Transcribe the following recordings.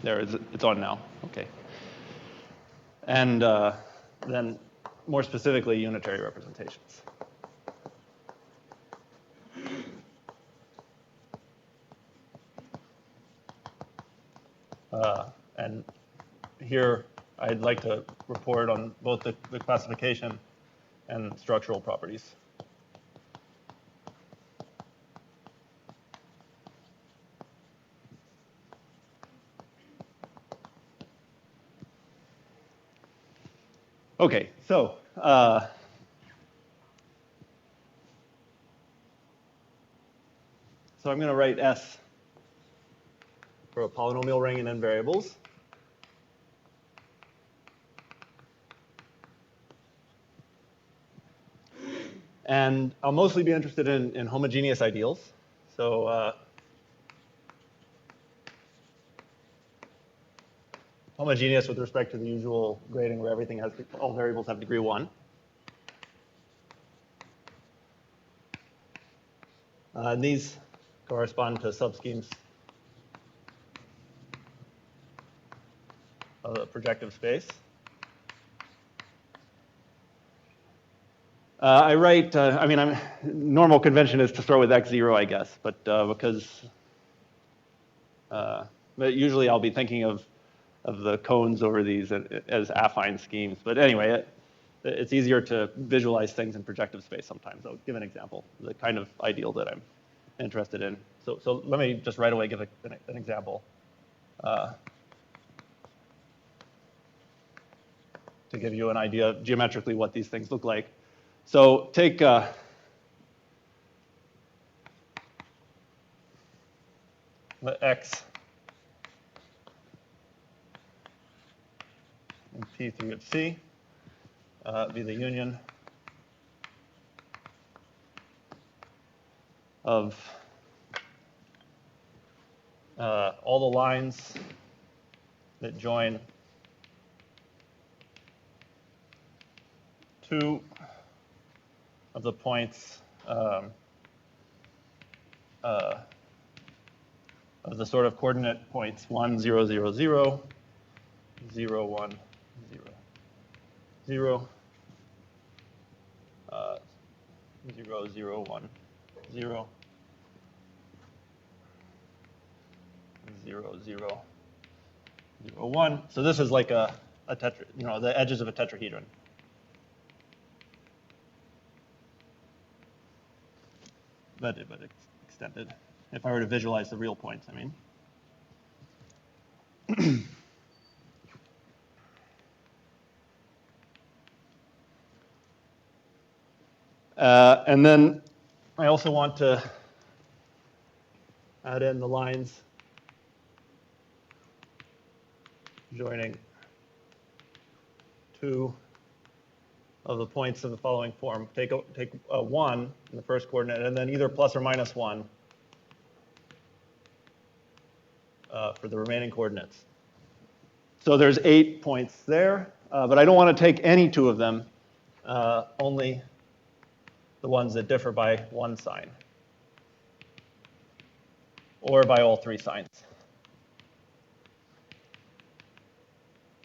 There, it's on now. Okay. And then more specifically, unitary representations. And here I'd like to report on both the classification and structural properties. Okay, so I'm going to write S for a polynomial ring and n variables. And I'll mostly be interested in homogeneous ideals. So homogeneous with respect to the usual grading where everything has, all variables have degree 1. And these correspond to subschemes of the projective space. I write, I mean, normal convention is to start with x0, I guess, but because, but usually I'll be thinking of the cones over these as affine schemes. But anyway, it's easier to visualize things in projective space sometimes. I'll give an example, the kind of ideal that I'm interested in. So let me just right away give an example to give you an idea of geometrically what these things look like. So take let X and P3 of C be the union of all the lines that join two of the points of the sort of coordinate points 1, 0, 0, 0, 0, 1, 0, 0, 0, 0, 1, 0, 0, 0, 0, 1. So this is like a tetra, you know, the edges of a tetrahedron. But extended. If I were to visualize the real points, I mean. And then I also want to add in the lines joining two of the points of the following form. Take 1 in the first coordinate, and then either plus or minus 1 for the remaining coordinates. So there's 8 points there, but I don't want to take any two of them, only the ones that differ by 1 sign, or by all 3 signs,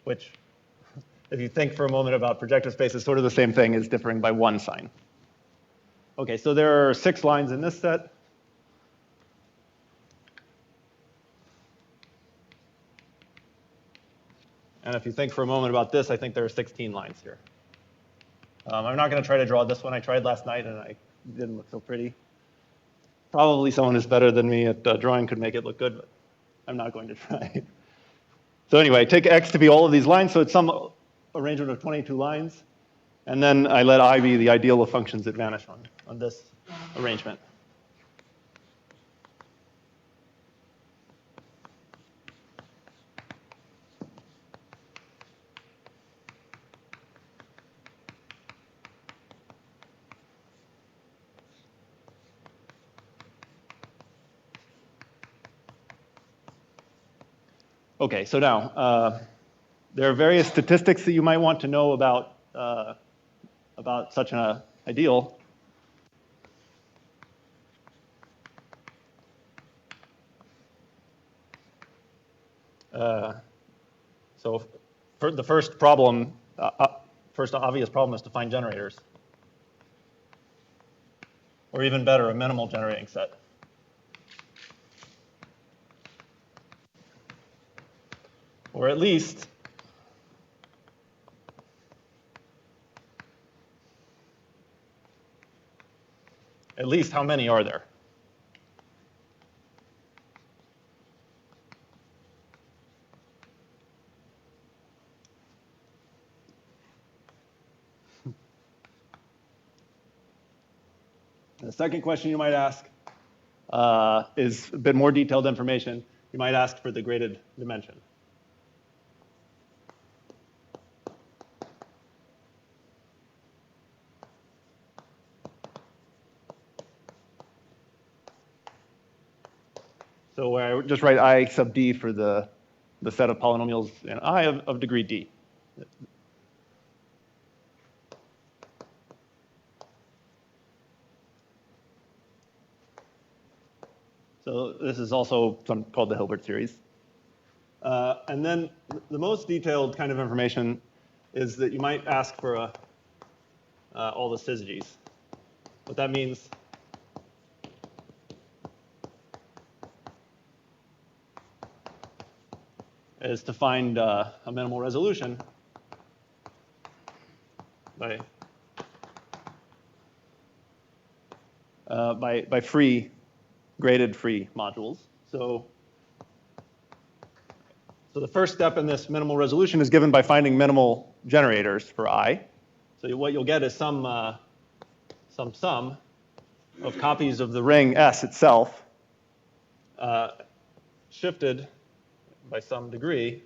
which, if you think for a moment about projective space, is sort of the same thing as differing by 1 sign. Okay, so there are 6 lines in this set. And if you think for a moment about this, I think there are 16 lines here. I'm not going to try to draw this one. I tried last night, and I didn't look so pretty. Probably someone who's better than me at drawing could make it look good, but I'm not going to try. So anyway, take X to be all of these lines. So it's some arrangement of 22 lines. And then I let I be the ideal of functions that vanish on this arrangement. Okay, so now there are various statistics that you might want to know about such an ideal. So for the first problem, first obvious problem is to find generators. Or even better, a minimal generating set. Or at least how many are there? The second question you might ask is a bit more detailed information. You might ask for the graded dimension. So where I just write I sub d for the set of polynomials in I of degree d. So this is also called the Hilbert series. And then the most detailed kind of information is that you might ask for all the syzygies. What that means is to find a minimal resolution by graded free modules. So the first step in this minimal resolution is given by finding minimal generators for I. So what you'll get is some sum of copies of the ring S itself shifted by some degree.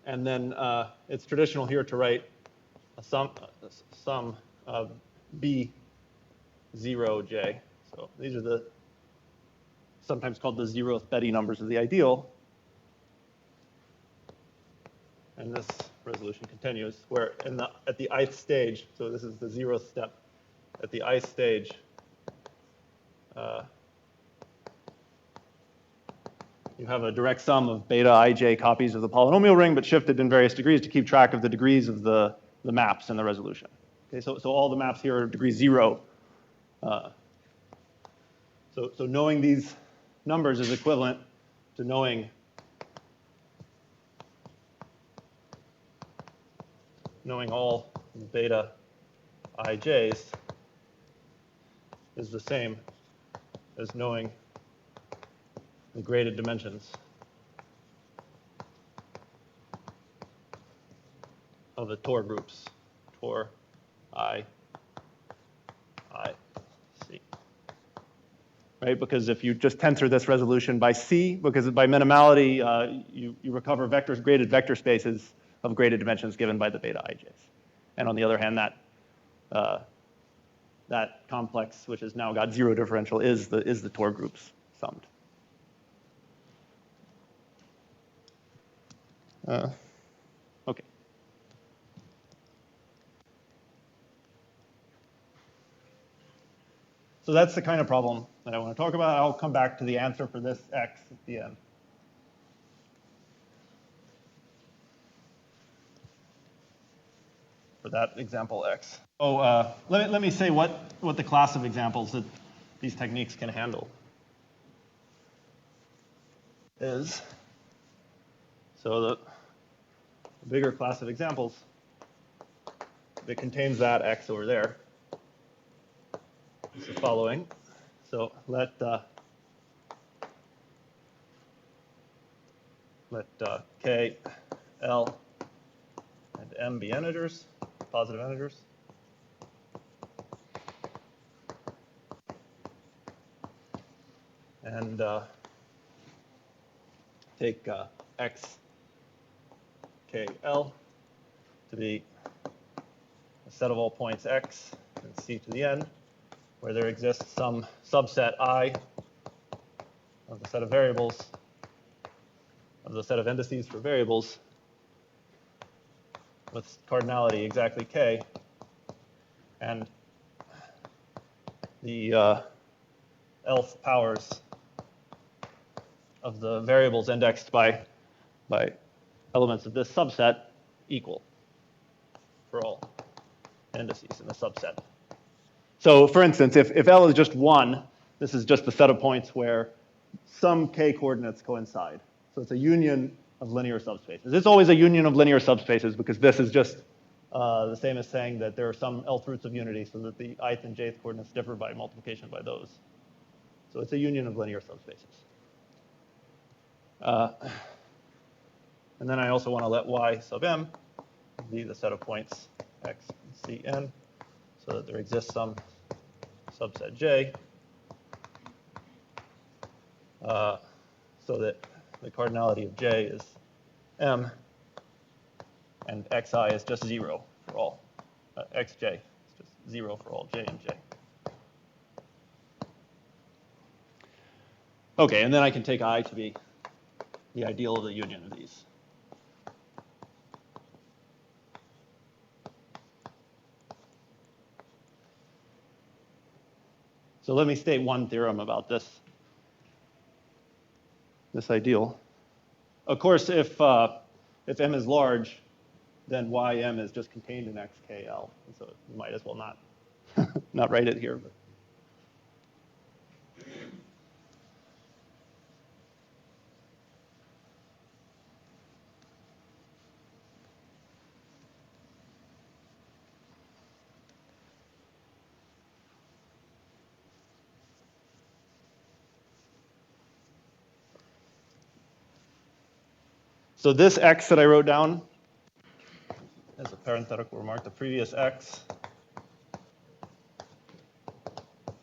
And then it's traditional here to write a sum of B0J. So these are sometimes called the zeroth Betti numbers of the ideal. And this resolution continues, where at the ith stage, so this is the zeroth step, at the ith stage, you have a direct sum of beta ij copies of the polynomial ring, but shifted in various degrees to keep track of the degrees of the maps in the resolution. Okay, so all the maps here are degree 0. So knowing these numbers is equivalent to knowing all beta ij's is the same as knowing the graded dimensions of the Tor groups, Tor, I, C. Right, because if you just tensor this resolution by C, because by minimality, you recover graded vector spaces of graded dimensions given by the beta ij's. And on the other hand, that complex, which has now got 0 differential, is the Tor groups summed. Okay. So that's the kind of problem that I want to talk about. I'll come back to the answer for this x at the end. For that example x. Oh, let me say what the class of examples that these techniques can handle is. So the bigger class of examples that contains that x over there is the following. So let k, l, and m be integers, positive integers. And take x, k, l to be a set of all points x and c to the n, where there exists some subset I of the set of variables, of the set of indices for variables with cardinality exactly k, and the Elf powers of the variables indexed by elements of this subset equal for all indices in the subset. So for instance, if L is just 1, this is just the set of points where some k coordinates coincide. So it's a union of linear subspaces. It's always a union of linear subspaces because this is just the same as saying that there are some Lth roots of unity so that the ith and jth coordinates differ by multiplication by those. So it's a union of linear subspaces. And then I also want to let y sub m be the set of points x, c, n, so that there exists some subset j, so that the cardinality of j is m, and xi is just 0 for all, xj is just 0 for all j and j. Okay, and then I can take I to be the ideal of the union of these. So let me state one theorem about this ideal. Of course, if m is large, then ym is just contained in xkl. And so you might as well not write it here. But. So this x that I wrote down as a parenthetical remark, the previous x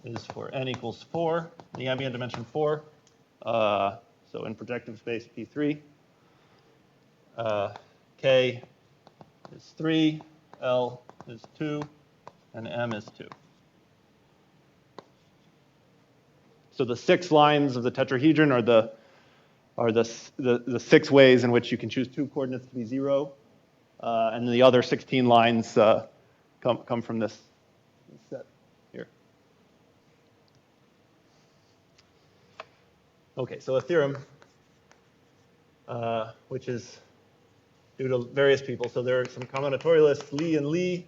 is for n equals 4, the ambient dimension 4. So in projective space P3, k is 3, L is 2, and m is 2. So the 6 lines of the tetrahedron are the 6 ways in which you can choose 2 coordinates to be 0. And the other 16 lines come from this set here. Okay, so a theorem, which is due to various people. So there are some combinatorialists, Lee and Lee,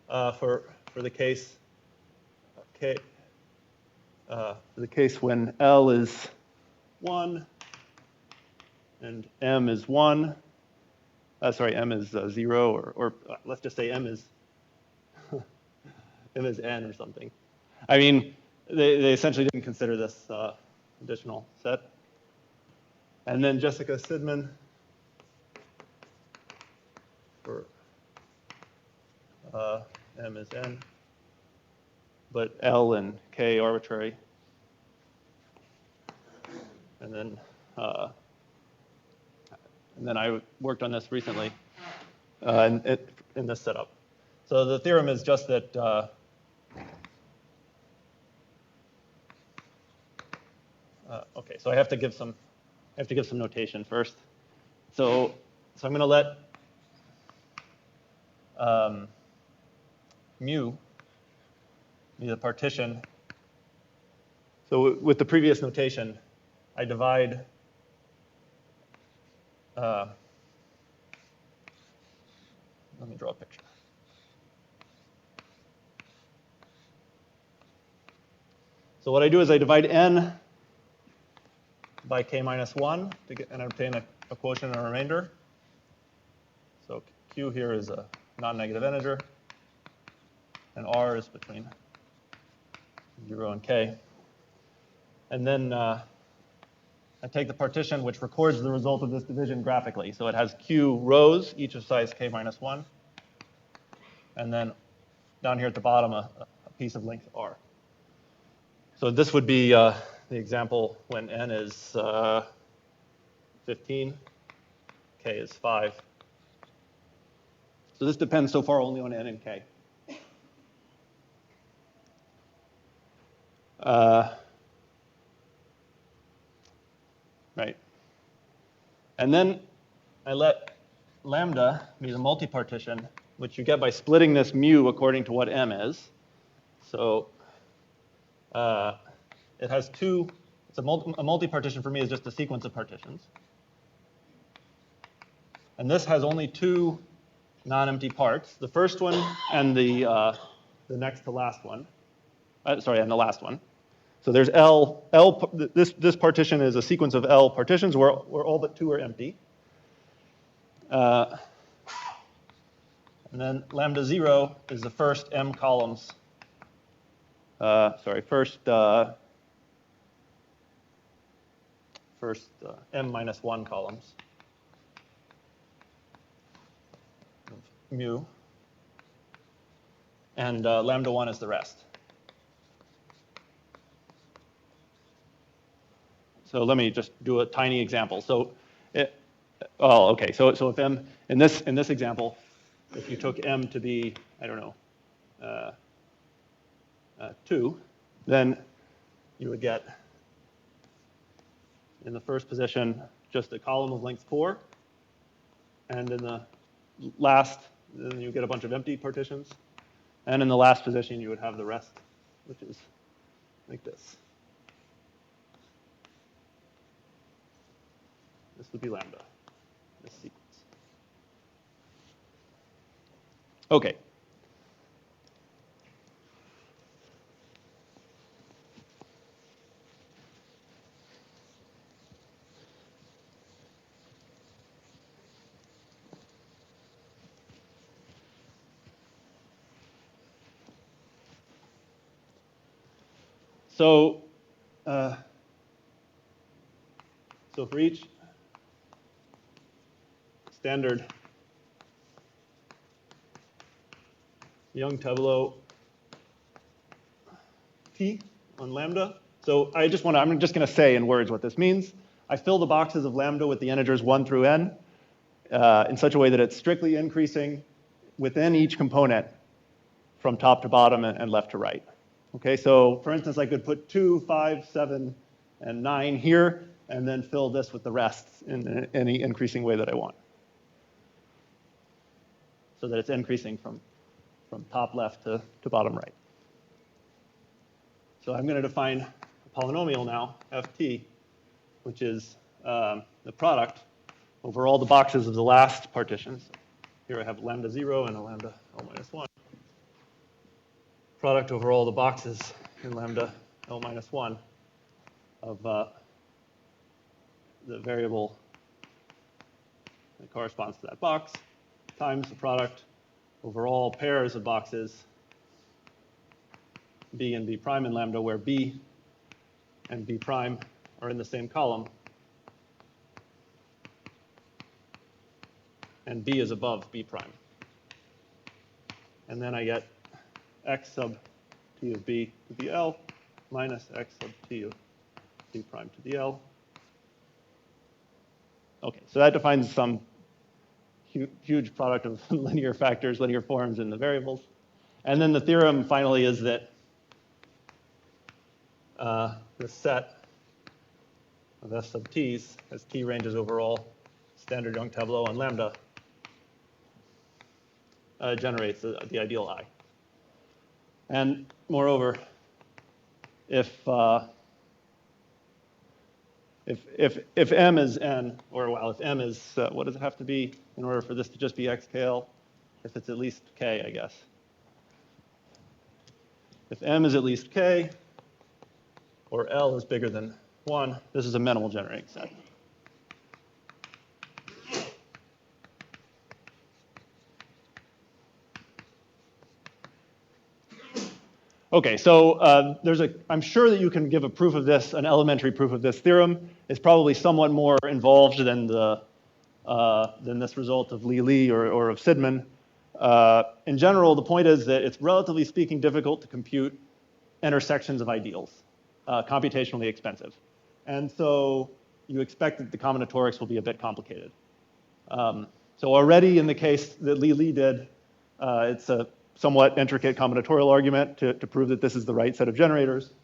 for the case k, for the case when L is 1 and m is 1. Sorry, m is 0, or let's just say m is m is n or something. I mean, they essentially didn't consider this additional set. And then Jessica Sidman for m is n, but L and k arbitrary. And then I worked on this recently in this setup. So the theorem is just that okay, so I have to give some notation first. So I'm going to let mu be the partition. So with the previous notation, I divide let me draw a picture. So what I do is I divide n by k minus 1 to get and obtain a quotient and a remainder. So q here is a non-negative integer, and r is between 0 and k. And then I take the partition which records the result of this division graphically. So it has q rows, each of size k minus 1. And then down here at the bottom, a piece of length r. So this would be the example when n is 15, k is 5. So this depends so far only on n and k. Right. And then I let lambda be the multi-partition, which you get by splitting this mu according to what m is. So it has 2 it's a multi-partition for me is just a sequence of partitions. And this has only two non-empty parts, the first one and the next to last one. Sorry, and the last one. So there's this partition is a sequence of L partitions where all but two are empty. And then lambda 0 is the first M columns. First M minus 1 columns of mu. And lambda 1 is the rest. So let me just do a tiny example. So, okay. So if M in this example, if you took M to be, I don't know, 2, then you would get in the first position just a column of length 4, and in the last, then you get a bunch of empty partitions, and in the last position you would have the rest, which is like this. This would be lambda, this sequence. Okay. So for each standard Young-Tableau T on lambda. So I'm just going to say in words what this means. I fill the boxes of lambda with the integers 1 through n in such a way that it's strictly increasing within each component from top to bottom and left to right. Okay, so for instance, I could put 2, 5, 7, and 9 here, and then fill this with the rest in any increasing way that I want. So that it's increasing from top left to bottom right. So I'm going to define a polynomial now, ft, which is the product over all the boxes of the last partitions. Here I have lambda 0 and a lambda L minus 1. Product over all the boxes in lambda L minus 1 of the variable that corresponds to that box times the product over all pairs of boxes B and B prime in lambda, where B and B prime are in the same column, and B is above B prime. And then I get x sub t of B to the L minus x sub t of B prime to the L. Okay, so that defines some huge product of linear factors, linear forms in the variables. And then the theorem finally is that the set of f sub t's, as t ranges over all standard Young-Tableau on lambda, generates the ideal I. And moreover, if m is n, or well, if m is, what does it have to be in order for this to just be xkl? If it's at least k, I guess. If m is at least k, or L is bigger than 1, this is a minimal generating set. Okay, so I'm sure that you can give a proof of this, an elementary proof of this theorem. It's probably somewhat more involved than this result of Li or of Sidman. In general, the point is that it's relatively speaking difficult to compute intersections of ideals, computationally expensive. And so you expect that the combinatorics will be a bit complicated. So already in the case that Li did, it's a somewhat intricate combinatorial argument to prove that this is the right set of generators.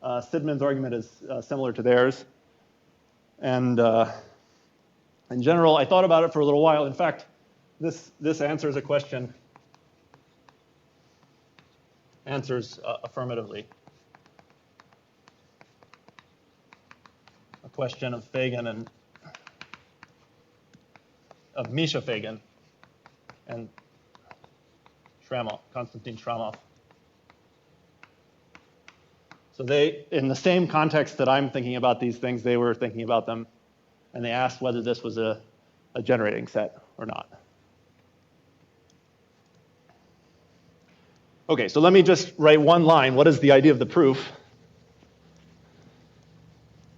Sidman's argument is similar to theirs. And in general, I thought about it for a little while. In fact, this answers a question, answers affirmatively. question of Fagan and of Misha Fagan and Shramov, Konstantin Shramov. So they, in the same context that I'm thinking about these things, they were thinking about them, and they asked whether this was a generating set or not. Okay, so let me just write one line. What is the idea of the proof?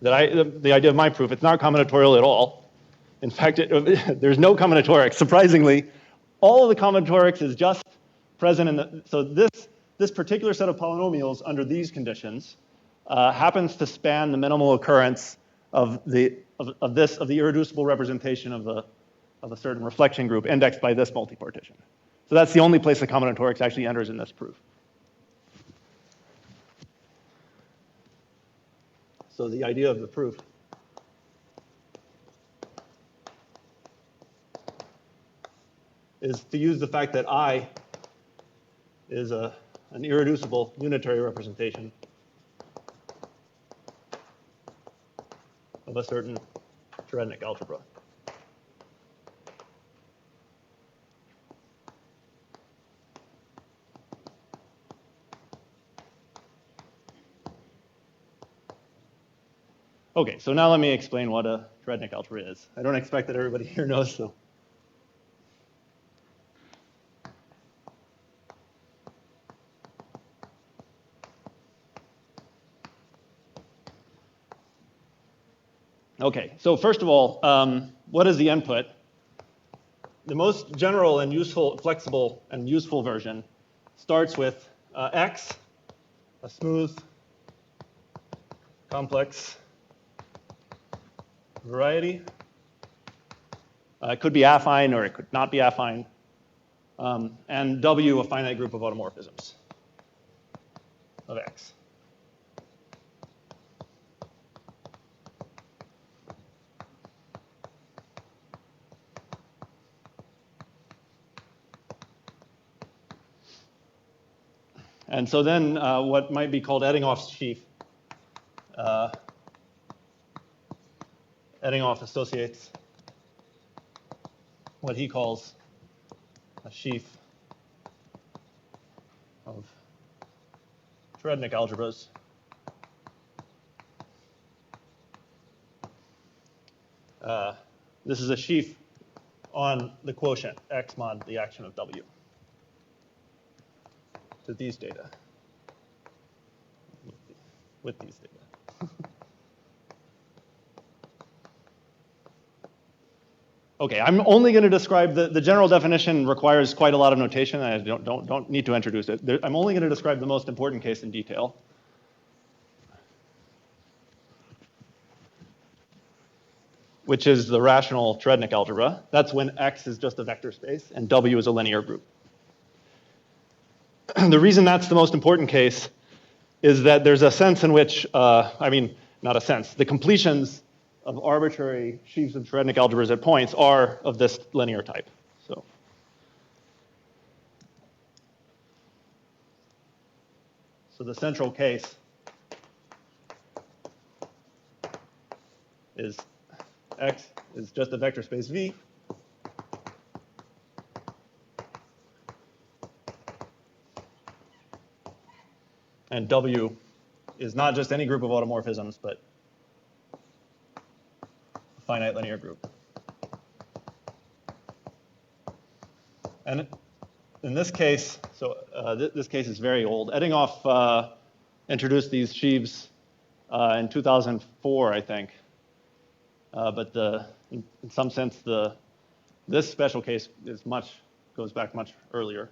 The idea of my proof, it's not combinatorial at all. In fact, there's no combinatorics. Surprisingly, all of the combinatorics is just present in the, so this particular set of polynomials under these conditions happens to span the minimal occurrence of the irreducible representation of a certain reflection group indexed by this multipartition. So that's the only place the combinatorics actually enters in this proof. So the idea of the proof is to use the fact that I is an irreducible unitary representation of a certain Cherednik algebra. Okay, so now let me explain what a Cherednik algebra is. I don't expect that everybody here knows, so. Okay, so first of all, what is the input? The most general and useful, flexible and useful version starts with X, a smooth, complex variety. It could be affine or it could not be affine. And W, a finite group of automorphisms of X. And so then what might be called Eddinghoff's sheaf. Eddinghoff associates what he calls a sheaf of Cherednik algebras. This is a sheaf on the quotient X mod the action of W to these data, with these data. Okay, I'm only going to describe the general definition requires quite a lot of notation. I don't need to introduce it. I'm only going to describe the most important case in detail. Which is the rational Cherednik algebra. That's when X is just a vector space and W is a linear group. The reason that's the most important case is that there's a sense in which, I mean, not a sense, the completions of arbitrary sheaves of Cherednik algebras at points are of this linear type. So the central case is X is just a vector space V. And W is not just any group of automorphisms, but a finite linear group. And in this case, so this case is very old. Eddinghoff introduced these sheaves in 2004, I think. But in some sense, this special case goes back much earlier.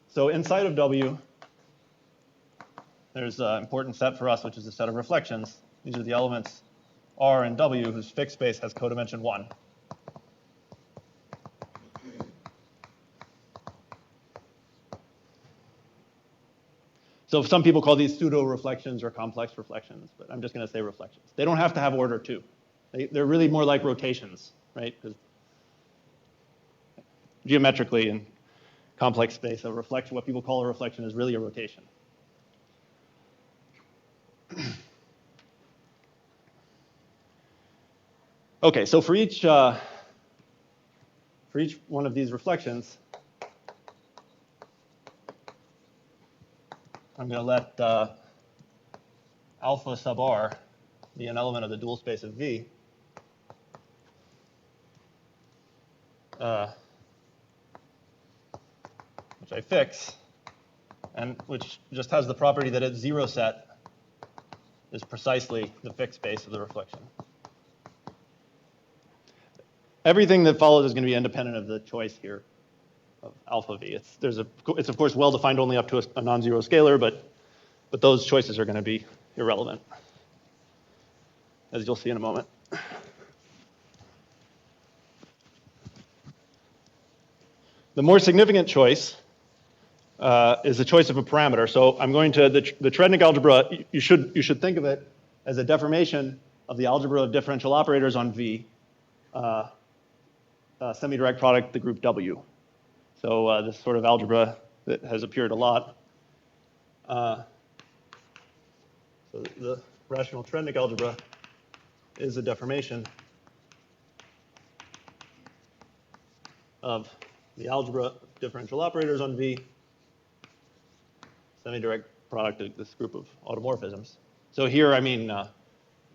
So inside of W, there's an important set for us, which is a set of reflections. These are the elements R and W whose fixed space has codimension 1. So some people call these pseudo reflections or complex reflections, but I'm just going to say reflections. They don't have to have order 2. They're really more like rotations, right? Because geometrically in complex space, a reflection, what people call a reflection, is really a rotation. Okay, so for each one of these reflections, I'm going to let alpha sub r be an element of the dual space of V. Which I fix, and which just has the property that its zero set is precisely the fixed space of the reflection. Everything that follows is going to be independent of the choice here of alpha V. It's of course well defined only up to a non-zero scalar, but those choices are going to be irrelevant, as you'll see in a moment. The more significant choice is the choice of a parameter. So I'm going to the Cherednik algebra. You should think of it as a deformation of the algebra of differential operators on V, semi-direct product the group W. So this sort of algebra that has appeared a lot. So the rational Cherednik algebra is a deformation of the algebra of differential operators on V, semi-direct product of this group of automorphisms. So here, I mean, the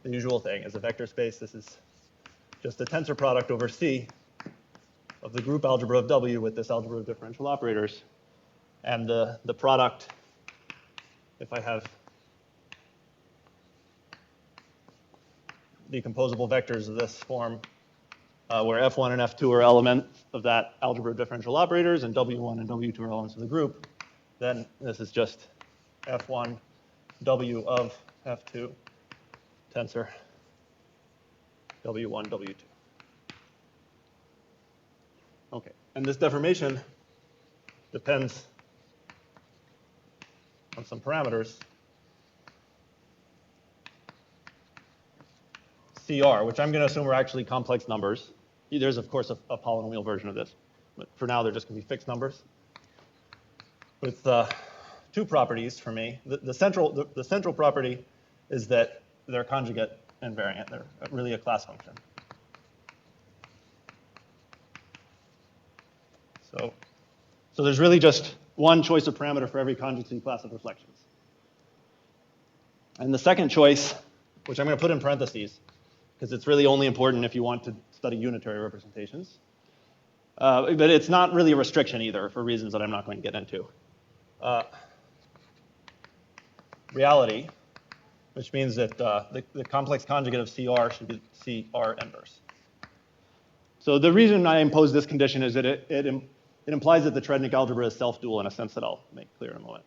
usual thing is a vector space. This is just a tensor product over C of the group algebra of W with this algebra of differential operators. And the product, if I have decomposable vectors of this form, where F1 and F2 are elements of that algebra of differential operators, and W1 and W2 are elements of the group, then this is just F1 W of F2 tensor W1 W2. Okay, and this deformation depends on some parameters CR, which I'm going to assume are actually complex numbers. There's, of course, a polynomial version of this, but for now they're just going to be fixed numbers with two properties for me. The central property is that they're conjugate invariant. They're really a class function. So there's really just one choice of parameter for every conjugacy class of reflections. And the second choice, which I'm going to put in parentheses, because it's really only important if you want to study unitary representations. But it's not really a restriction either, for reasons that I'm not going to get into. Reality, which means that the complex conjugate of CR should be CR inverse. So the reason I impose this condition is that it implies that the Cherednik algebra is self-dual in a sense that I'll make clear in a moment.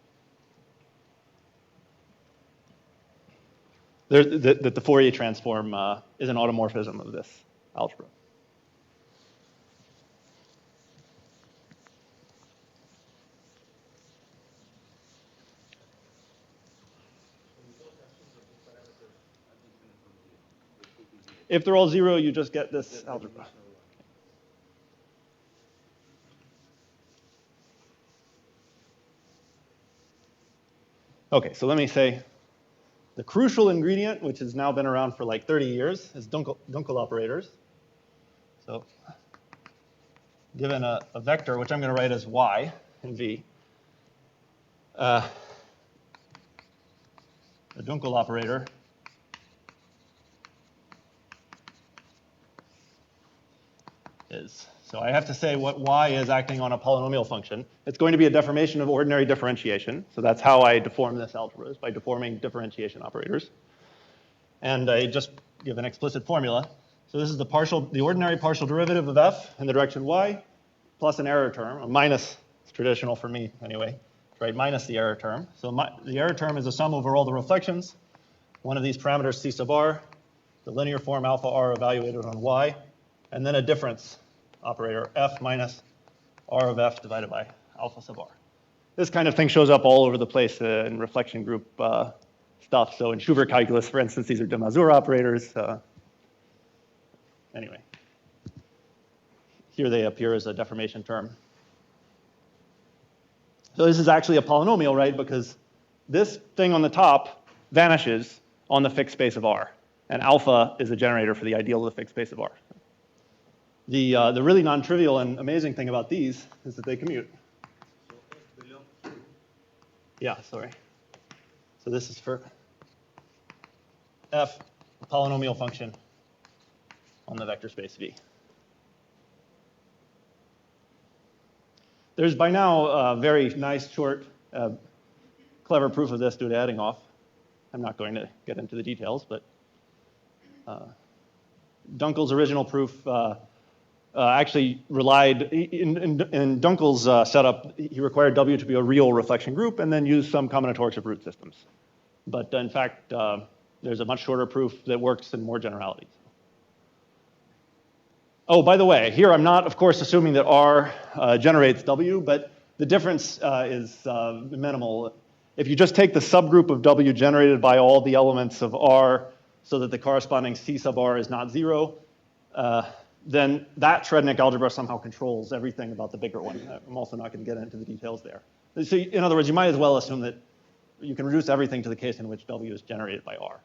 That the Fourier transform is an automorphism of this algebra. If they're all zero, you just get this algebra. Okay, so let me say the crucial ingredient, which has now been around for like 30 years, is Dunkel operators. So given a vector, which I'm going to write as y in V, the Dunkel operator is. So I have to say what y is acting on a polynomial function. It's going to be a deformation of ordinary differentiation. So that's how I deform this algebra, is by deforming differentiation operators. And I just give an explicit formula. So this is the ordinary partial derivative of f in the direction y plus an error term, a minus. It's traditional for me anyway, right? Minus the error term. So the error term is a sum over all the reflections. One of these parameters c sub r, the linear form alpha r evaluated on y, and then a difference operator f minus r of f divided by alpha sub r. This kind of thing shows up all over the place in reflection group stuff. So in Schubert calculus, for instance, these are de Mazur operators. Anyway, here they appear as a deformation term. So this is actually a polynomial, right? Because this thing on the top vanishes on the fixed space of R. and alpha is a generator for the ideal of the fixed space of R. The really non-trivial and amazing thing about these is that they commute. Yeah, sorry. So this is for f, a polynomial function on the vector space V. There's by now a very nice, short, clever proof of this due to adding off. I'm not going to get into the details, but Dunkel's original proof actually relied, in Dunkel's setup, he required W to be a real reflection group and then used some combinatorics of root systems. But in fact, there's a much shorter proof that works in more generalities. Oh, by the way, here I'm not, of course, assuming that R generates W, but the difference is minimal. If you just take the subgroup of W generated by all the elements of R so that the corresponding C sub R is not 0, then that Cherednik algebra somehow controls everything about the bigger one. I'm also not going to get into the details there. So in other words, you might as well assume that you can reduce everything to the case in which W is generated by R.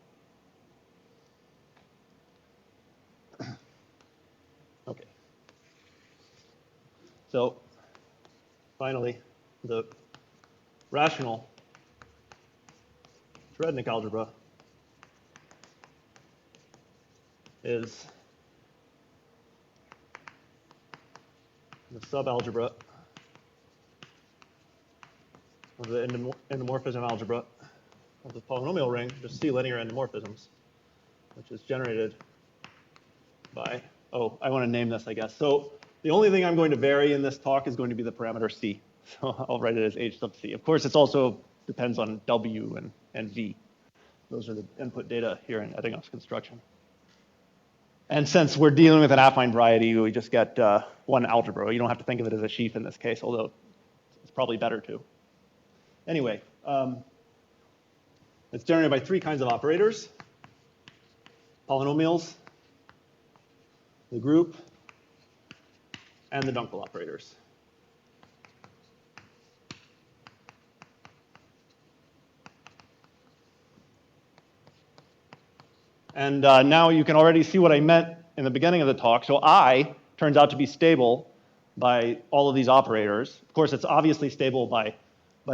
Okay. So finally, the rational Cherednik algebra is the subalgebra of the endomorphism algebra of the polynomial ring, just C linear endomorphisms, which is generated by, oh, I want to name this, I guess. So the only thing I'm going to vary in this talk is going to be the parameter C. So I'll write it as H sub C. Of course, it's also depends on W and V. Those are the input data here in Eddinghaus construction. And since we're dealing with an affine variety, we just get one algebra. You don't have to think of it as a sheaf in this case, although it's probably better to. Anyway, it's generated by three kinds of operators: polynomials, the group, and the Dunkel operators. And now you can already see what I meant in the beginning of the talk. So I turns out to be stable by all of these operators. Of course, it's obviously stable by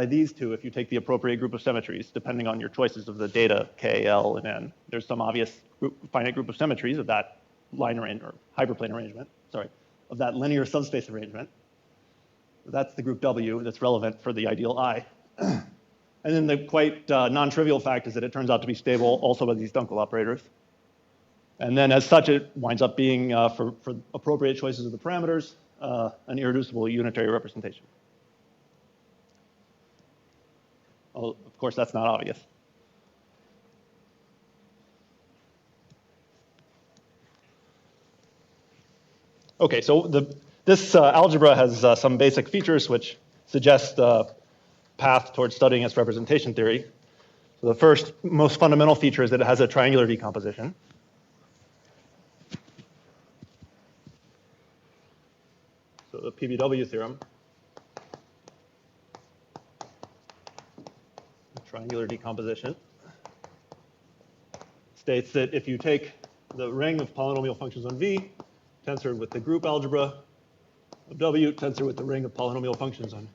these two if you take the appropriate group of symmetries, depending on your choices of the data K, L, and N. There's some obvious finite group of symmetries of that line arrangement, or hyperplane arrangement, sorry, of that linear subspace arrangement. That's the group W that's relevant for the ideal I. And then the quite non-trivial fact is that it turns out to be stable also by these Dunkel operators. And then as such, it winds up being, for appropriate choices of the parameters, an irreducible unitary representation. Well, of course, that's not obvious. Okay, so this algebra has some basic features which suggest path towards studying its representation theory. So the first, most fundamental feature is that it has a triangular decomposition. So the PBW theorem, the triangular decomposition, states that if you take the ring of polynomial functions on V, tensored with the group algebra of W, tensored with the ring of polynomial functions on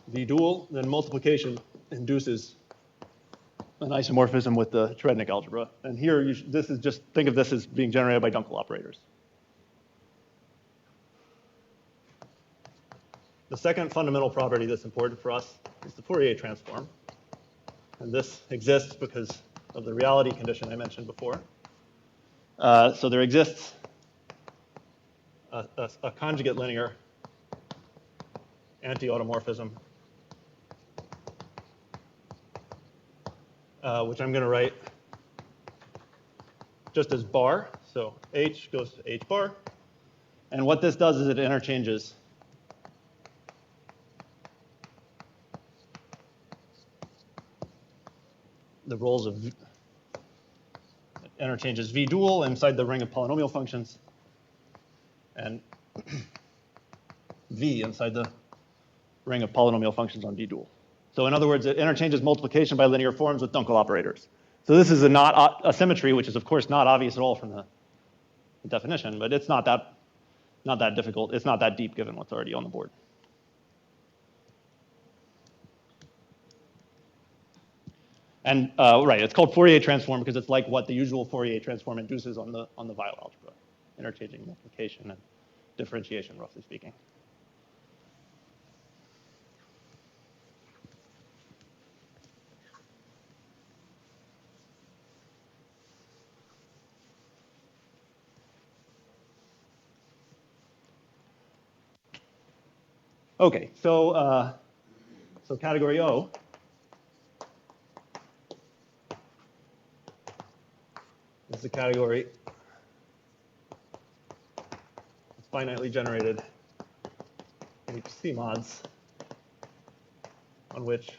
V dual, then multiplication induces an isomorphism with the Cherednik algebra. And here, this is just, think of this as being generated by Dunkel operators. The second fundamental property that's important for us is the Fourier transform. And this exists because of the reality condition I mentioned before. So there exists a conjugate linear anti-automorphism, which I'm going to write just as bar. So H goes to H bar. And what this does is it interchanges the roles of interchanges V dual inside the ring of polynomial functions and V inside the ring of polynomial functions on V dual. So in other words, it interchanges multiplication by linear forms with Dunkel operators. So this is a symmetry, which is of course not obvious at all from the definition, but it's not that difficult. It's not that deep given what's already on the board. And right, it's called Fourier transform because it's like what the usual Fourier transform induces on the Weyl algebra, interchanging multiplication and differentiation, roughly speaking. Okay, so category O. This is a category that's finitely generated HC mods on which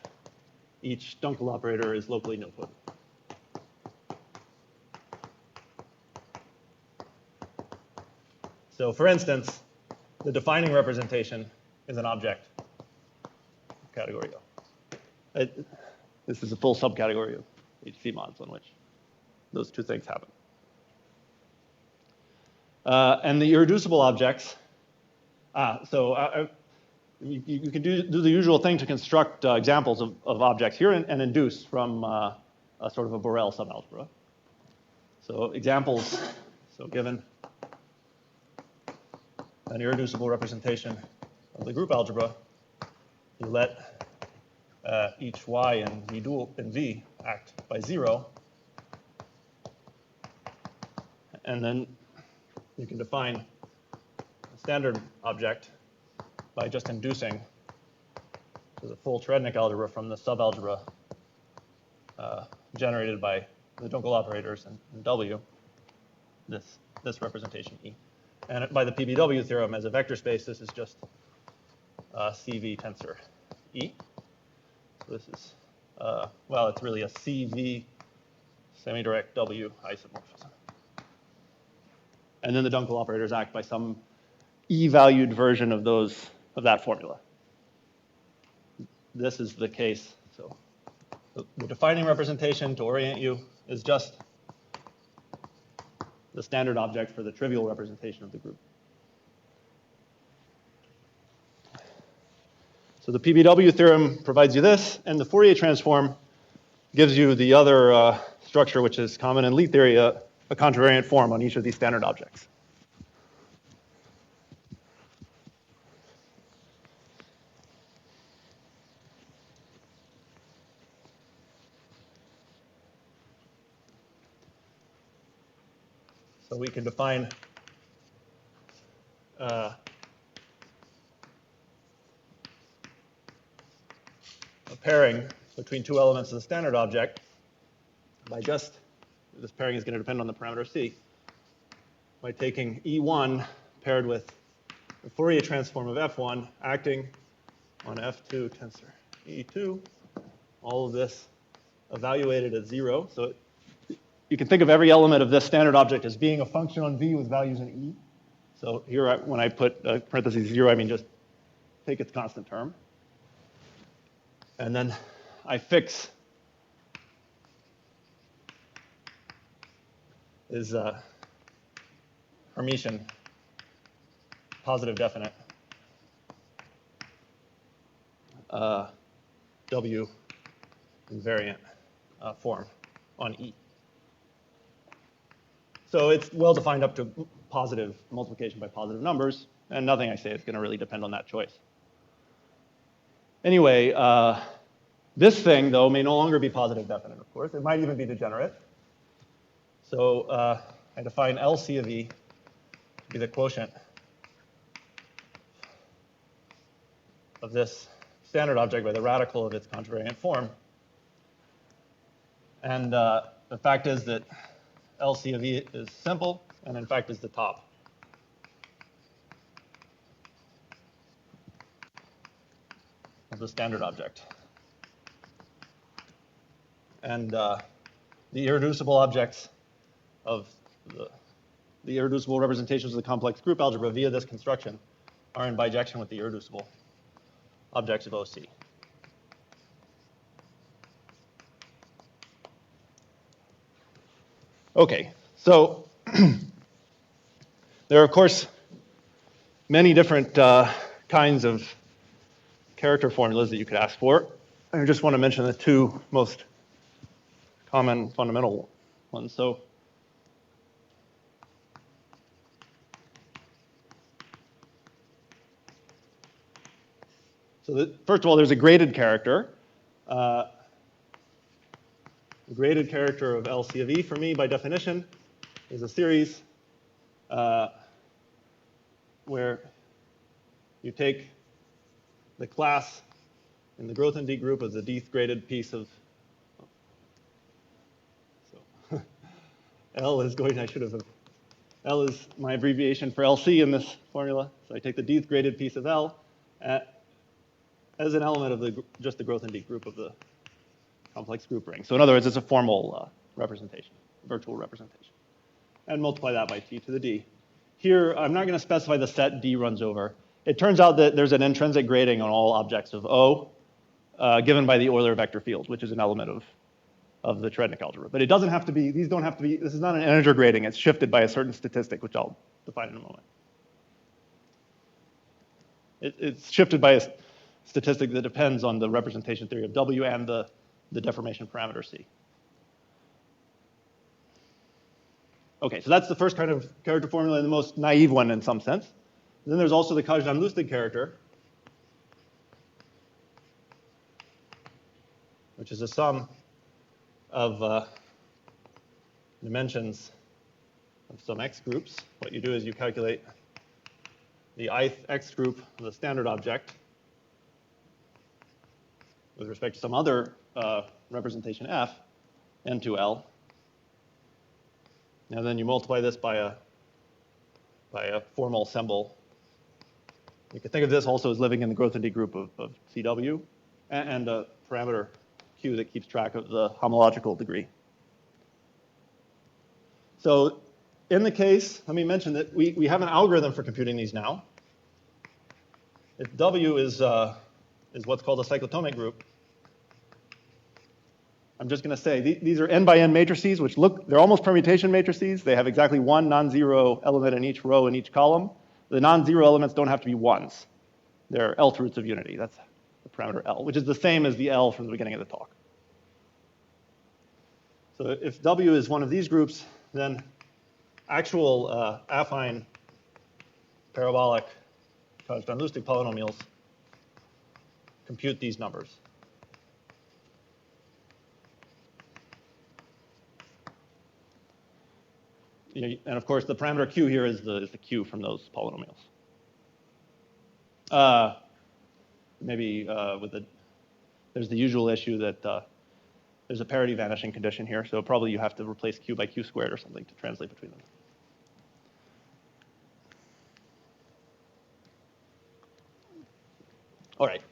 each Dunkel operator is locally nilpotent. So for instance, the defining representation is an object of category O. This is a full subcategory of HC mods on which those two things happen. And the irreducible objects, you can do the usual thing to construct examples of objects here and induce from a sort of a Borel subalgebra. So examples, so given an irreducible representation of the group algebra, you let each y and v dual and v act by 0, and then you can define a standard object by just inducing to the full Cherednik algebra from the subalgebra generated by the Dunkel operators and W, this representation E. And by the PBW theorem, as a vector space, this is just CV tensor E. So this is, well, it's really a CV semi-direct W isomorphism. And then the Dunkel operators act by some E-valued version of that formula. This is the case. So the defining representation, to orient you, is just the standard object for the trivial representation of the group. So the PBW theorem provides you this, and the Fourier transform gives you the other structure, which is common in Lie theory, a contravariant form on each of these standard objects. So we can define a pairing between two elements of the standard object by just, this pairing is going to depend on the parameter C, by taking E1 paired with the Fourier transform of F1 acting on F2 tensor E2, all of this evaluated at 0. So you can think of every element of this standard object as being a function on V with values in E. So here, when I put parentheses 0, I mean just take its constant term. And then I fix is Hermitian positive definite W invariant form on E. So it's well defined up to positive multiplication by positive numbers, and nothing I say is going to really depend on that choice. Anyway, this thing, though, may no longer be positive definite, of course. It might even be degenerate. So I define LC of E to be the quotient of this standard object by the radical of its contravariant form. And the fact is that LC of E is simple, and in fact is the top. Of the standard object. And the irreducible objects of the irreducible representations of the complex group algebra via this construction are in bijection with the irreducible objects of OC. Okay, so there are, of course, many different kinds of character formulas that you could ask for. I just want to mention the two most common fundamental ones. So first of all, there's a graded character. The graded character of LC of E for me, by definition, is a series where you take the class in the growth and D group of the dth graded piece of, so L is going, L is my abbreviation for LC in this formula. So I take the dth graded piece of L as an element of just the growth and D group of the complex group ring. So in other words, it's a formal representation, virtual representation. And multiply that by T to the D. Here, I'm not going to specify the set D runs over. It turns out that there's an intrinsic grading on all objects of O given by the Euler vector field, which is an element of the Cherednik algebra. But it doesn't have to be, these don't have to be, this is not an integer grading. It's shifted by a certain statistic, which I'll define in a moment. It's shifted by a statistic that depends on the representation theory of W and the deformation parameter C. Okay, so that's the first kind of character formula and the most naive one in some sense. And then there's also the Kazhdan-Lustig character, which is a sum of dimensions of some x groups. What you do is you calculate the ith x group of the standard object with respect to some other representation f, n2L. And then you multiply this by a formal symbol. You can think of this also as living in the growth and D group of CW and a parameter Q that keeps track of the homological degree. So in the case, let me mention that we have an algorithm for computing these now. If W is what's called a cyclotomic group, I'm just going to say these are n by n matrices, which they're almost permutation matrices. They have exactly one non-zero element in each row in each column. The non-zero elements don't have to be ones. They're Lth roots of unity. That's the parameter L, which is the same as the L from the beginning of the talk. So if W is one of these groups, then actual affine parabolic Kazhdan-Lustig polynomials compute these numbers. And of course, the parameter Q here is the Q from those polynomials. There's the usual issue that there's a parity vanishing condition here, so probably you have to replace Q by Q squared or something to translate between them. All right.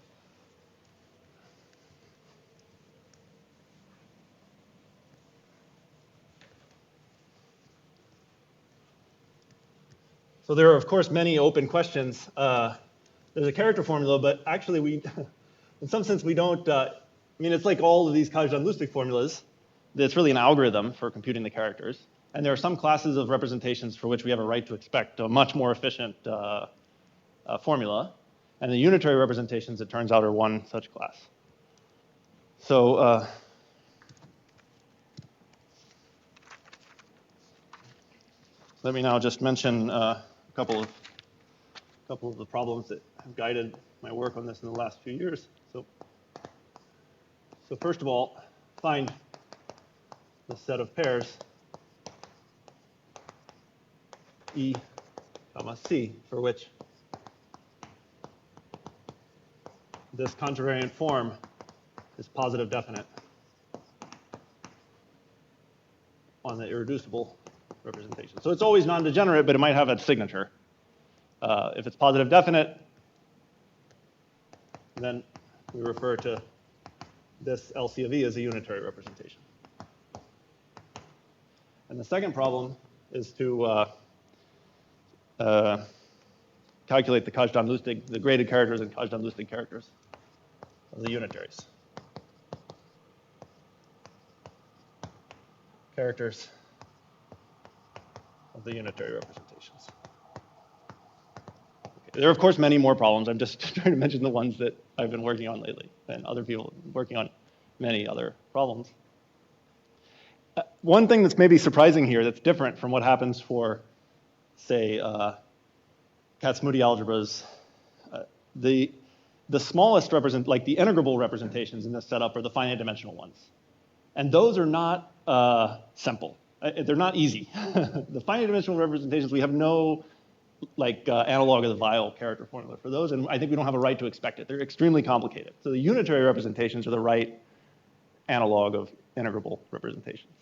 So there are, of course, many open questions. There's a character formula, but actually in some sense, we don't, I mean, it's like all of these Kazhdan-Lustig formulas. It's really an algorithm for computing the characters. And there are some classes of representations for which we have a right to expect a much more efficient formula. And the unitary representations, it turns out, are one such class. So let me now just mention a couple of the problems that have guided my work on this in the last few years. So first of all, find the set of pairs E, C, for which this contravariant form is positive definite on the irreducible representation. So it's always non-degenerate, but it might have a signature. If it's positive definite, then we refer to this LC of E as a unitary representation. And the second problem is to calculate the Kazhdan-Lustig, the graded characters and Kazhdan-Lustig characters of the unitaries. Characters of the unitary representations. Okay. There are, of course, many more problems. I'm just trying to mention the ones that I've been working on lately, and other people working on many other problems. One thing that's maybe surprising here that's different from what happens for, say, Kac-Moody algebras, the smallest like the integrable representations in this setup are the finite dimensional ones. And those are not simple. They're not easy. The finite dimensional representations, we have no analog of the Weil character formula for those, and I think we don't have a right to expect it. They're extremely complicated. So the unitary representations are the right analog of integrable representations,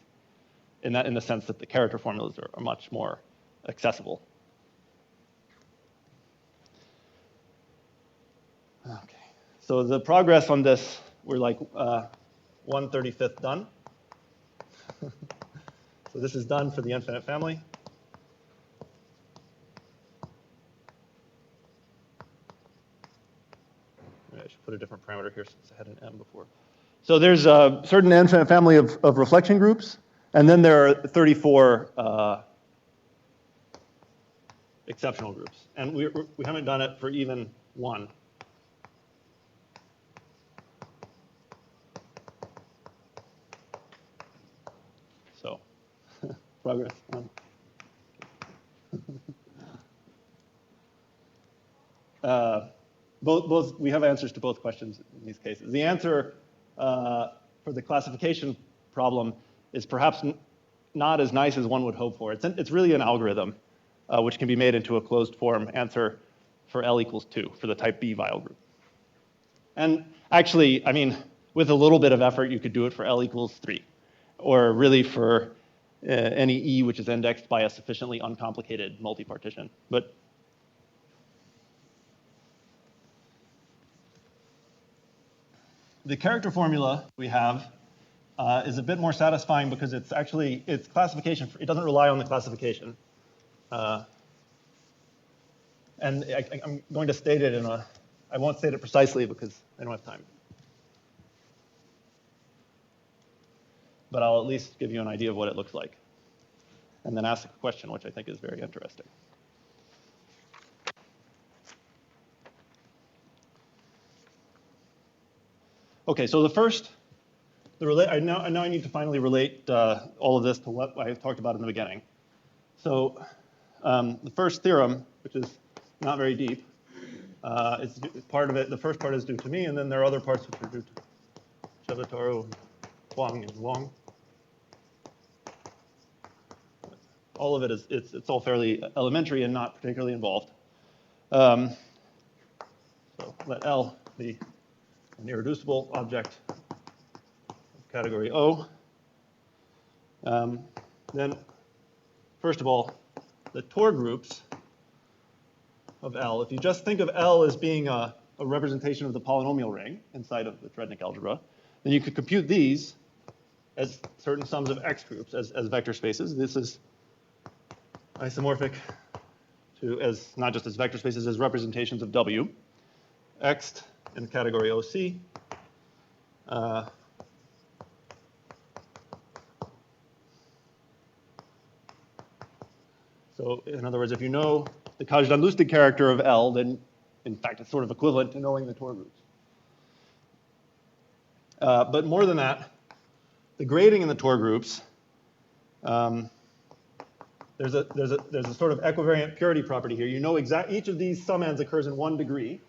in the sense that the character formulas are much more accessible. Okay, so the progress on this, we're like 1/35 done. So this is done for the infinite family. Maybe I should put a different parameter here since I had an M before. So there's a certain infinite family of reflection groups, and then there are 34 exceptional groups. And we haven't done it for even one. So, progress. Both we have answers to both questions in these cases. The answer for the classification problem is perhaps not as nice as one would hope for. It's really an algorithm which can be made into a closed form answer for L equals 2 for the type B Weil group. And actually, I mean, with a little bit of effort, you could do it for L equals 3, or really for any E which is indexed by a sufficiently uncomplicated multi-partition. But the character formula we have is a bit more satisfying because it's classification. It doesn't rely on the classification. And I'm going to state it I won't state it precisely because I don't have time. But I'll at least give you an idea of what it looks like. And then ask a question, which I think is very interesting. Okay, so the first, now I need to finally relate all of this to what I talked about in the beginning. So the first theorem, which is not very deep, it's part of it. The first part is due to me, and then there are other parts which are due to Cherednik, Huang, and Wong. All of it is it's all fairly elementary and not particularly involved. So let L be an irreducible object of category O. Then, first of all, the Tor groups of L. If you just think of L as being a representation of the polynomial ring inside of the Cherednik algebra, then you could compute these as certain sums of X groups as vector spaces. This is isomorphic to not just as vector spaces, as representations of W. X in category OC. So in other words, if you know the Kaj-Van-Lustig character of L, then in fact it's sort of equivalent to knowing the Tor groups. But more than that, the grading in the Tor groups, there's a sort of equivariant purity property here. You know each of these summands occurs in 1 degree.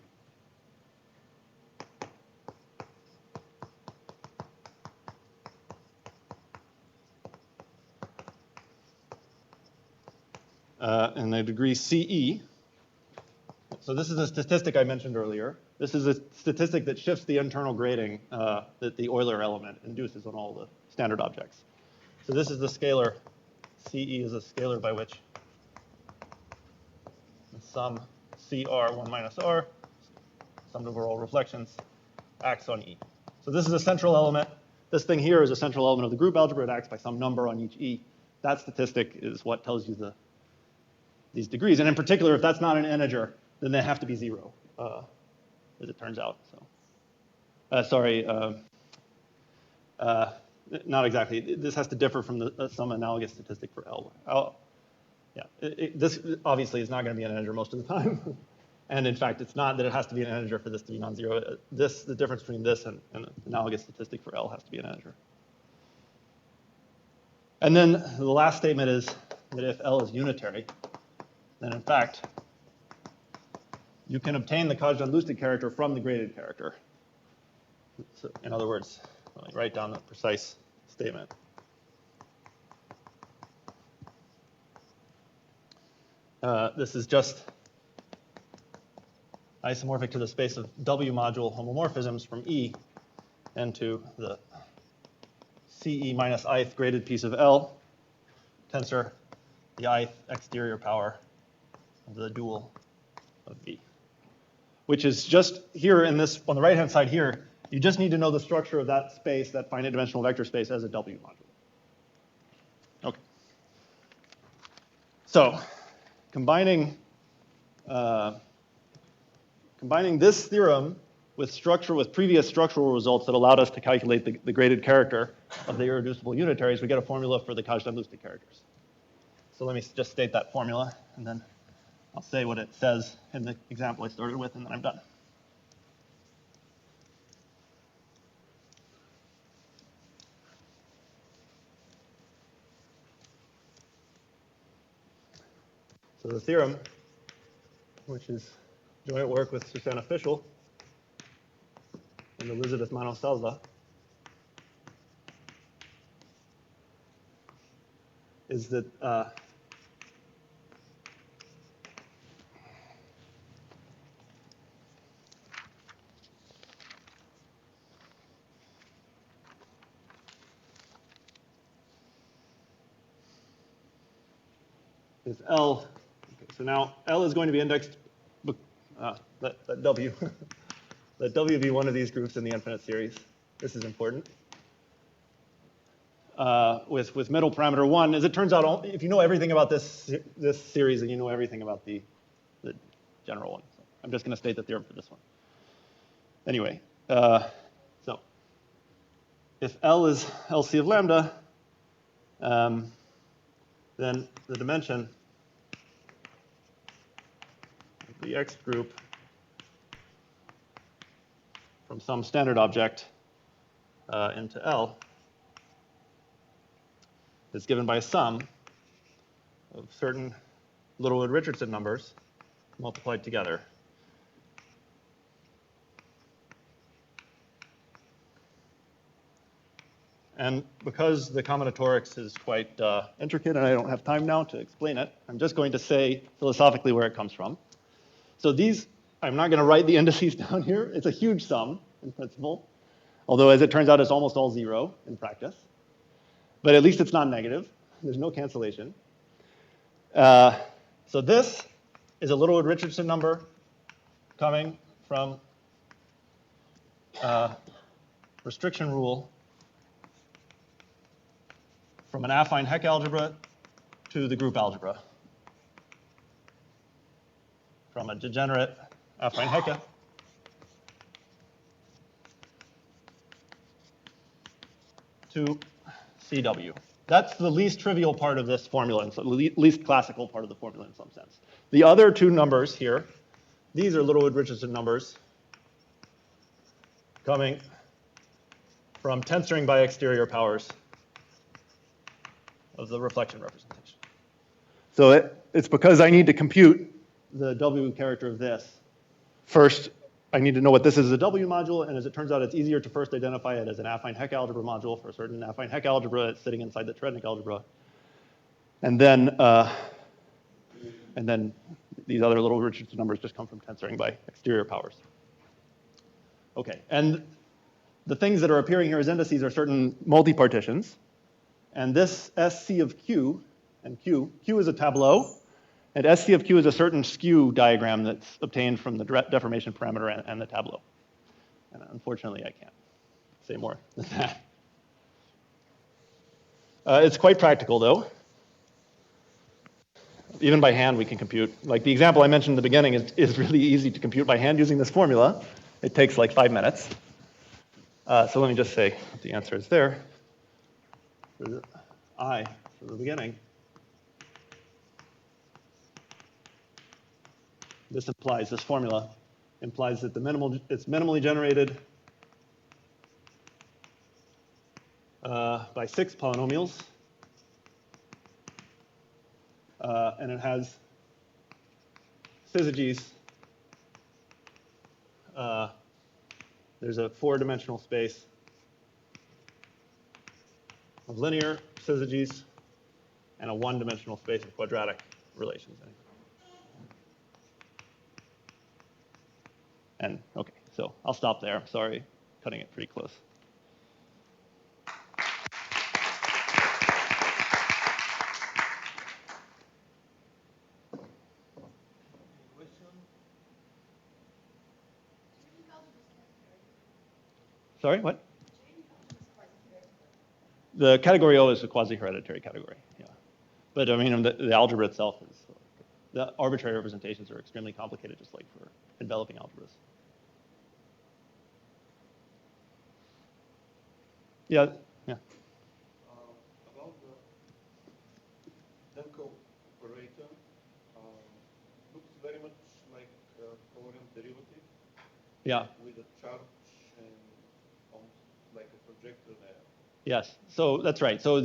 And the degree CE. So this is a statistic I mentioned earlier. This is a statistic that shifts the internal grading that the Euler element induces on all the standard objects. So this is the scalar. CE is a scalar by which the sum CR 1 minus R, summed over all reflections, acts on E. So this is a central element. This thing here is a central element of the group algebra. It acts by some number on each E. That statistic is what tells you these degrees. And in particular, if that's not an integer, then they have to be 0, as it turns out. So, not exactly. This has to differ from some analogous statistic for L. Yeah, this obviously is not going to be an integer most of the time. And in fact, it's not that it has to be an integer for this to be non-zero. The difference between this and an analogous statistic for L has to be an integer. And then the last statement is that if L is unitary, then in fact, you can obtain the Kazhdan-Lustig character from the graded character. So in other words, let me write down the precise statement. This is just isomorphic to the space of W module homomorphisms from E into the CE minus ith graded piece of L tensor the ith exterior power of the dual of V, which is just here in this, on the right-hand side here, you just need to know the structure of that space, that finite dimensional vector space, as a W module. Okay. So combining this theorem with previous structural results that allowed us to calculate the graded character of the irreducible unitaries, we get a formula for the Kazhdan-Lustig characters. So let me just state that formula, and then I'll say what it says in the example I started with, and then I'm done. So the theorem, which is joint work with Susanna Fischl and Elizabeth Mano-Salza, is that is L. Okay, so now L is going to be indexed, let W, let W be one of these groups in the infinite series. This is important. With middle parameter 1, as it turns out, if you know everything about this series, then you know everything about the general one. So I'm just going to state the theorem for this one. Anyway, so if L is LC of lambda, then the dimension of the X group from some standard object into L is given by a sum of certain Littlewood-Richardson numbers multiplied together. And because the combinatorics is quite intricate and I don't have time now to explain it, I'm just going to say philosophically where it comes from. So these, I'm not going to write the indices down here. It's a huge sum in principle, although as it turns out, it's almost all 0 in practice. But at least it's not negative. There's no cancellation. So this is a Littlewood-Richardson number coming from restriction rule from an affine Heck algebra to the group algebra. From a degenerate affine Hecke to CW. That's the least trivial part of this formula, and so the least classical part of the formula in some sense. The other two numbers here, these are Littlewood-Richardson numbers coming from tensoring by exterior powers of the reflection representation. So it's because I need to compute the W character of this. First, I need to know what this is as a W module, and as it turns out, it's easier to first identify it as an affine Heck algebra module for a certain affine Heck algebra. It's sitting inside the Cherednik algebra. And then these other little Richardson numbers just come from tensoring by exterior powers. Okay, and the things that are appearing here as indices are certain multi-partitions. And this SC of Q and Q is a tableau, and SC of Q is a certain skew diagram that's obtained from the deformation parameter and the tableau. And unfortunately, I can't say more than that. It's quite practical, though. Even by hand, we can compute. Like the example I mentioned in the beginning is really easy to compute by hand using this formula. It takes like 5 minutes. So let me just say what the answer is there. For the I, for the beginning, this formula implies that it's minimally generated by 6 polynomials, and it has syzygies. There's a 4-dimensional space of linear syzygies and a 1-dimensional space of quadratic relations. And okay, so I'll stop there. Sorry, cutting it pretty close. Sorry, what? The category O is a quasi-hereditary category, yeah. But I mean, the algebra itself is, the arbitrary representations are extremely complicated, just like for enveloping algebras. Yeah, yeah. About the Denko operator, looks very much like a covariant derivative. Yeah. With a charge and almost like a projector there. Yes, so that's right. So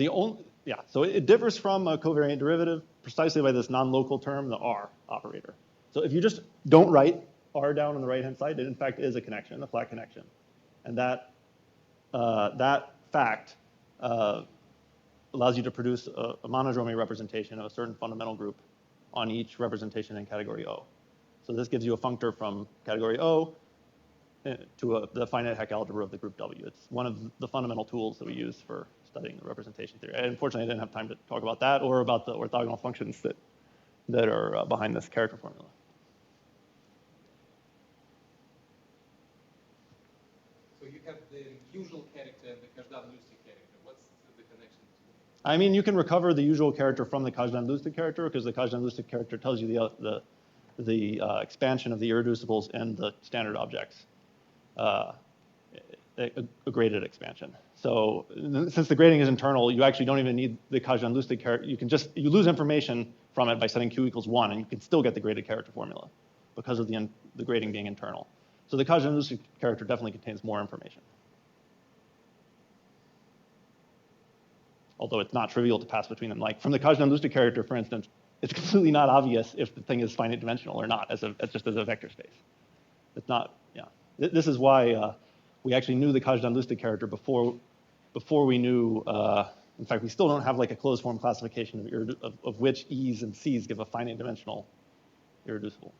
so it differs from a covariant derivative precisely by this non-local term, the R operator. So if you just don't write R down on the right-hand side, it in fact is a connection, a flat connection. And that fact allows you to produce a monodromy representation of a certain fundamental group on each representation in category O. So this gives you a functor from category O to the finite Hecke algebra of the group W. It's one of the fundamental tools that we use for studying the representation theory. Unfortunately, I didn't have time to talk about that or about the orthogonal functions that are behind this character formula. So you have the usual character and the Kazhdan-Lustig character. What's the connection? I mean, you can recover the usual character from the Kazhdan-Lustig character because the Kazhdan-Lustig character tells you the expansion of the irreducibles and the standard objects. A graded expansion. So since the grading is internal, you actually don't even need the Kazhdan-Lustig character. You lose information from it by setting Q equals 1, and you can still get the graded character formula because of the grading being internal. So the Kazhdan-Lustig character definitely contains more information. Although it's not trivial to pass between them. Like from the Kazhdan-Lustig character, for instance, it's completely not obvious if the thing is finite dimensional or not, just as a vector space. It's not, yeah. This is why we actually knew the Kazhdan-Lustig character before we knew, in fact, we still don't have like a closed form classification of which E's and C's give a finite dimensional irreducible.